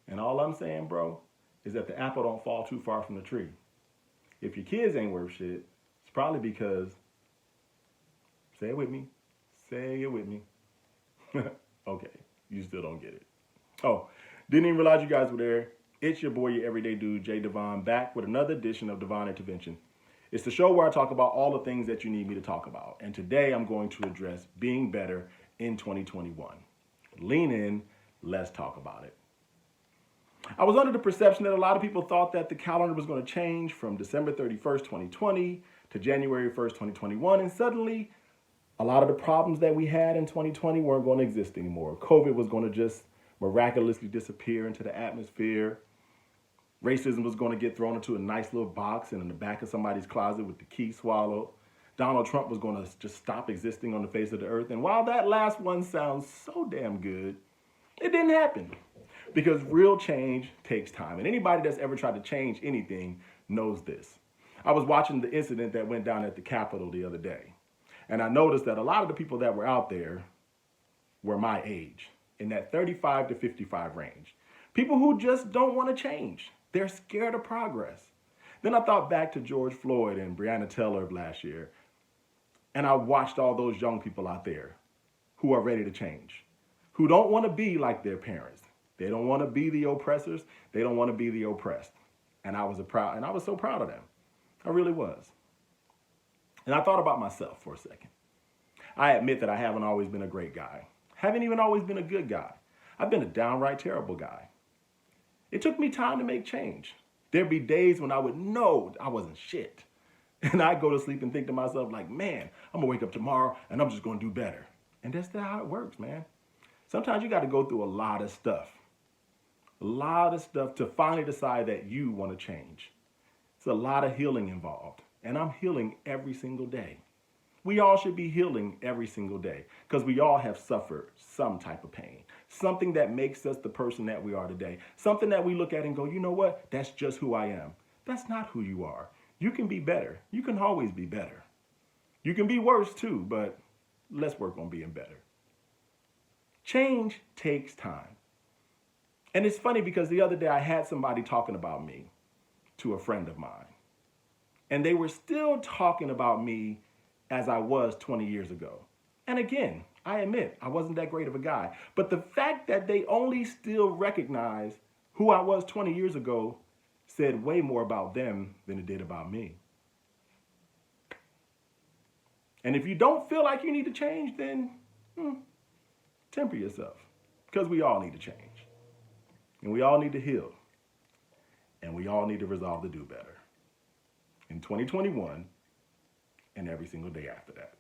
And all I'm saying, bro, is that the apple don't fall too far from the tree. If your kids ain't worth shit, it's probably because, say it with me, say it with me. Okay, you still don't get it. Oh, didn't even realize you guys were there. It's your boy, your everyday dude, Jay Devon, back with another edition of Divine Intervention. It's the show where I talk about all the things that you need me to talk about. And today I'm going to address being better in 2021. Lean in, let's talk about it. I was under the perception that a lot of people thought that the calendar was going to change from December 31st, 2020 to January 1st, 2021. And suddenly, a lot of the problems that we had in 2020 weren't going to exist anymore. COVID was going to just miraculously disappear into the atmosphere. Racism was going to get thrown into a nice little box and in the back of somebody's closet with the key swallowed. Donald Trump was going to just stop existing on the face of the earth. And while that last one sounds so damn good, it didn't happen. Because real change takes time. And anybody that's ever tried to change anything knows this. I was watching the incident that went down at the Capitol the other day. And I noticed that a lot of the people that were out there were my age, in that 35 to 55 range. People who just don't want to change. They're scared of progress. Then I thought back to George Floyd and Breonna Taylor of last year, and I watched all those young people out there who are ready to change, who don't want to be like their parents. They don't want to be the oppressors. They don't want to be the oppressed. And I was so proud of them. I really was. And I thought about myself for a second. I admit that I haven't always been a great guy. Haven't even always been a good guy. I've been a downright terrible guy. It took me time to make change. There'd be days when I would know I wasn't shit. And I'd go to sleep and think to myself like, man, I'm gonna wake up tomorrow and I'm just gonna do better. And that's not how it works, man. Sometimes you gotta go through a lot of stuff to finally decide that you wanna change. It's a lot of healing involved. And I'm healing every single day. We all should be healing every single day because we all have suffered some type of pain. Something that makes us the person that we are today. Something that we look at and go, you know what? That's just who I am. That's not who you are. You can be better. You can always be better. You can be worse too, but let's work on being better. Change takes time. And it's funny because the other day I had somebody talking about me to a friend of mine. And they were still talking about me as I was 20 years ago. And again, I admit, I wasn't that great of a guy. But the fact that they only still recognize who I was 20 years ago said way more about them than it did about me. And if you don't feel like you need to change, then temper yourself. Because we all need to change. And we all need to heal. And we all need to resolve to do better. In 2021 and every single day after that.